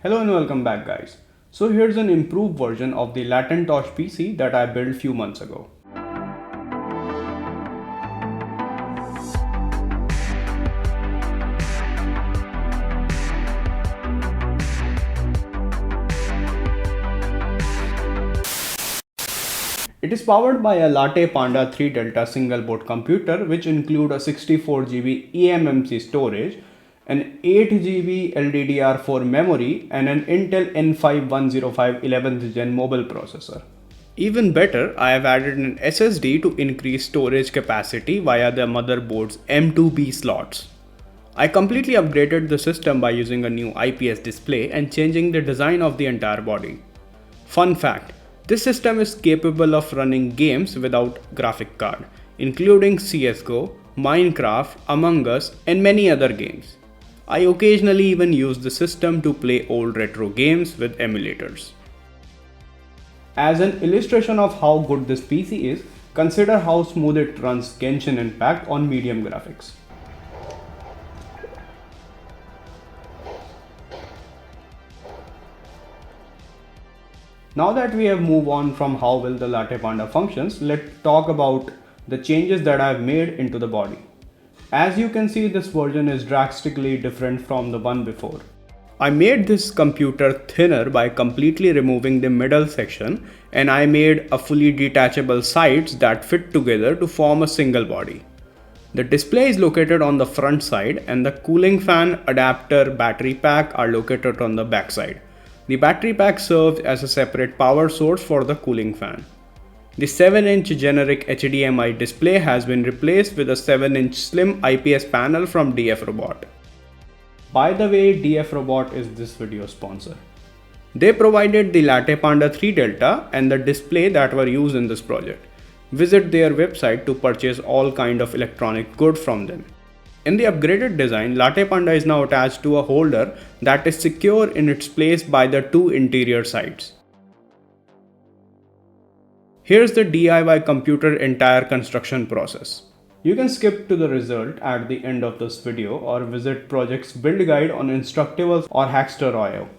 Hello and welcome back guys. So here's an improved version of the Latteintosh PC that I built few months ago. It is powered by a Latte Panda 3 Delta single board computer which include a 64 GB eMMC storage, an 8 GB LDDR4 memory and an Intel N5 105 11th Gen mobile processor. Even better, I have added an SSD to increase storage capacity via the motherboard's M2B slots. I completely upgraded the system by using a new IPS display and changing the design of the entire body. Fun fact, this system is capable of running games without graphic card, including CSGO, Minecraft, Among Us, and many other games. I occasionally even use the system to play old retro games with emulators. As an illustration of how good this PC is, consider how smooth it runs Genshin Impact on medium graphics. Now that we have moved on from how well the Latte Panda functions, let's talk about the changes that I have made into the body. As you can see, this version is drastically different from the one before. I made this computer thinner by completely removing the middle section, and I made a fully detachable sides that fit together to form a single body. The display is located on the front side and the cooling fan adapter battery pack are located on the back side. The battery pack serves as a separate power source for the cooling fan. The 7-inch generic HDMI display has been replaced with a 7-inch slim IPS panel from DF Robot. By the way, DF Robot is this video sponsor. They provided the Latte Panda 3 Delta and the display that were used in this project. Visit their website to purchase all kind of electronic goods from them. In the upgraded design, Latte Panda is now attached to a holder that is secure in its place by the two interior sides. Here's the DIY computer entire construction process. You can skip to the result at the end of this video or visit project's build guide on Instructables or Hackster.io.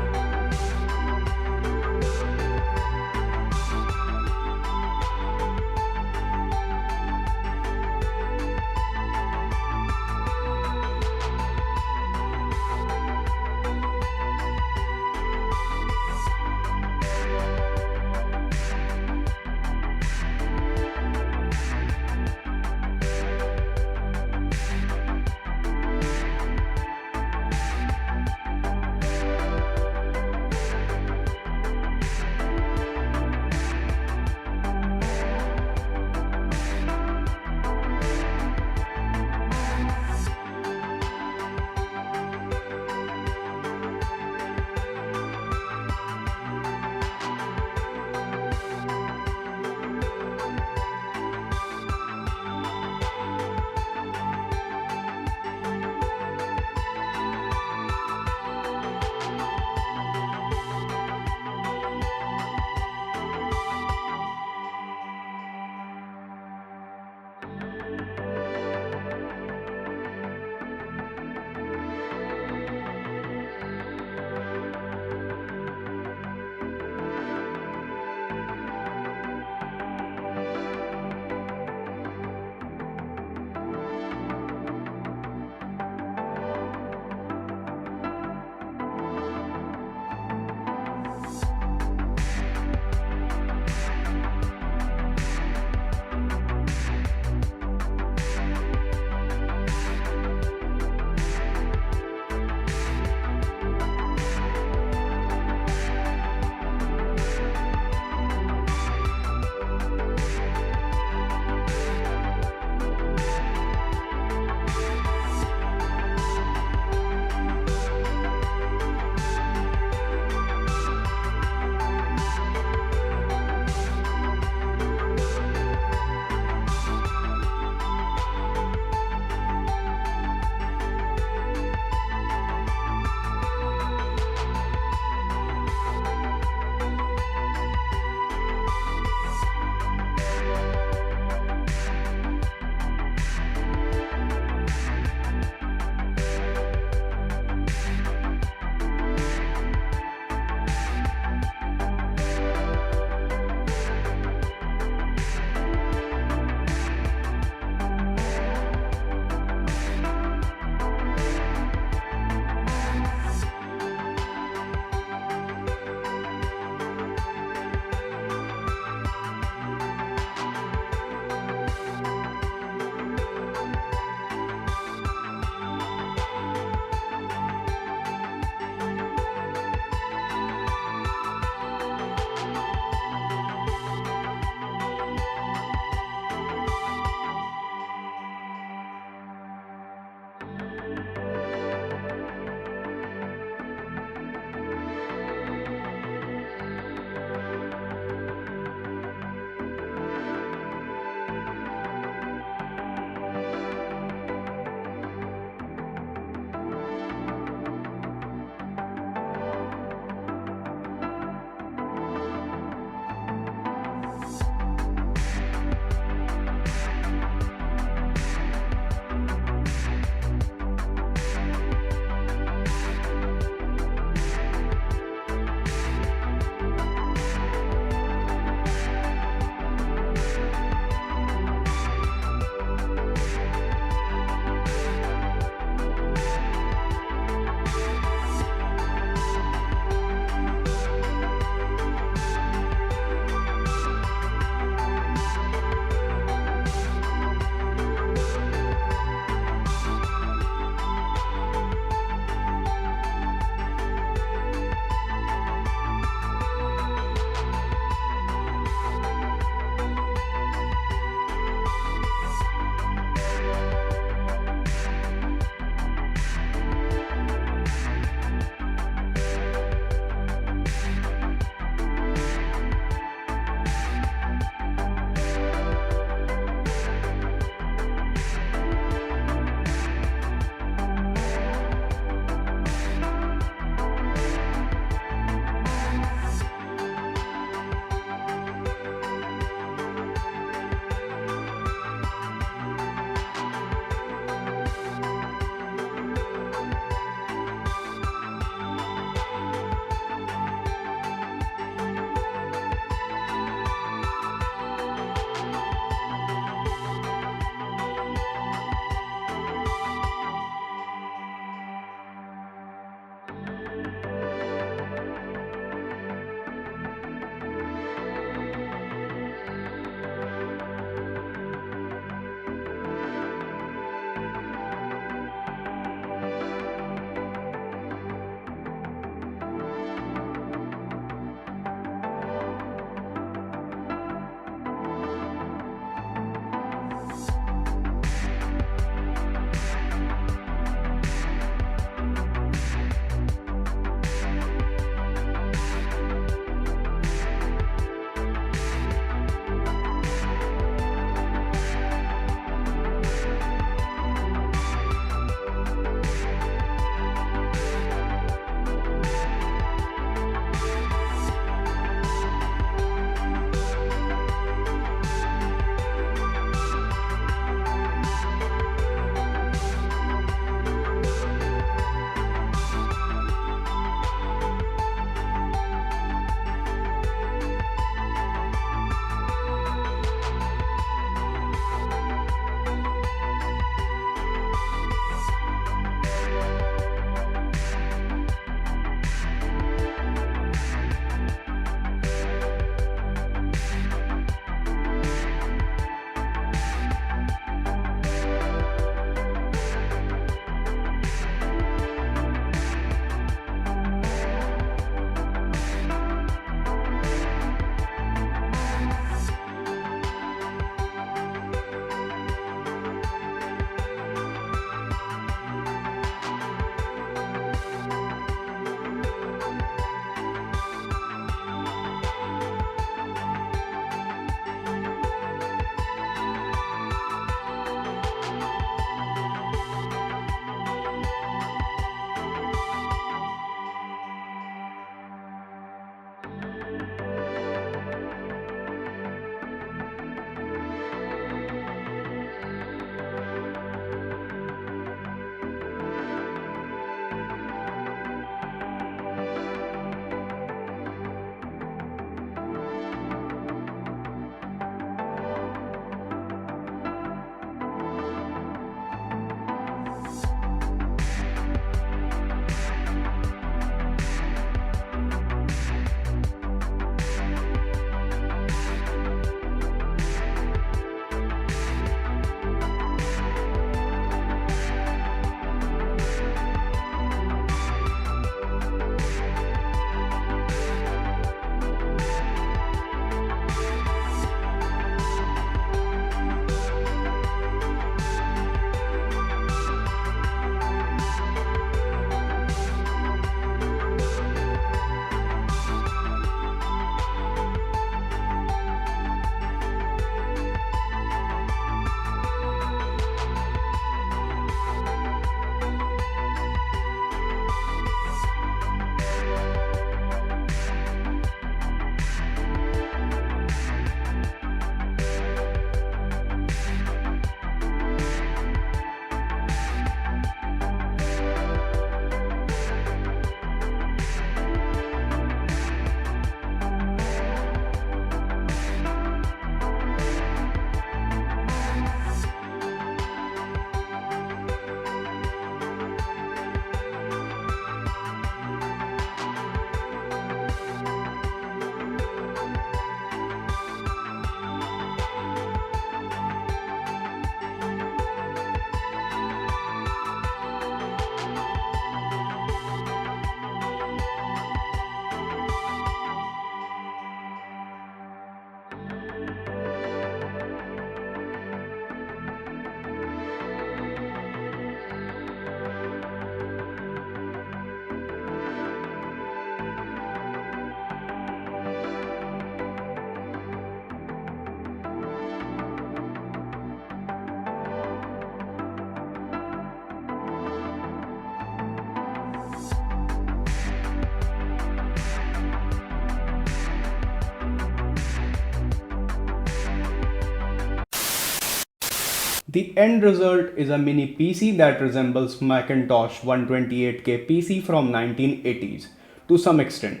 The end result is a mini PC that resembles Macintosh 128K PC from 1980s to some extent.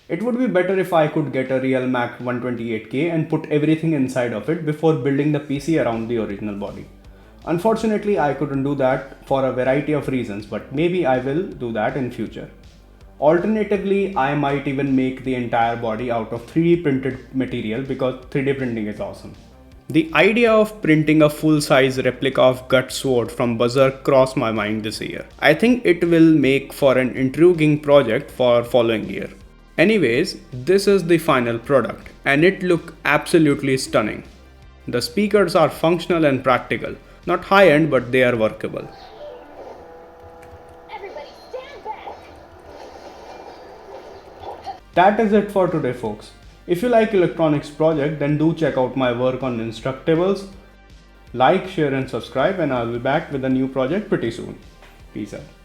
It would be better if I could get a real Mac 128K and put everything inside of it before building the PC around the original body. Unfortunately, I couldn't do that for a variety of reasons, but maybe I will do that in future. Alternatively, I might even make the entire body out of 3D printed material because 3D printing is awesome. The idea of printing a full-size replica of Gut Sword from Berserk crossed my mind this year. I think it will make for an intriguing project for following year. Anyways, this is the final product and it looks absolutely stunning. The speakers are functional and practical, not high-end but they are workable. Everybody stand back. That is it for today, folks. If you like electronics project, then do check out my work on Instructables. Like, share and subscribe and I'll be back with a new project pretty soon. Peace out.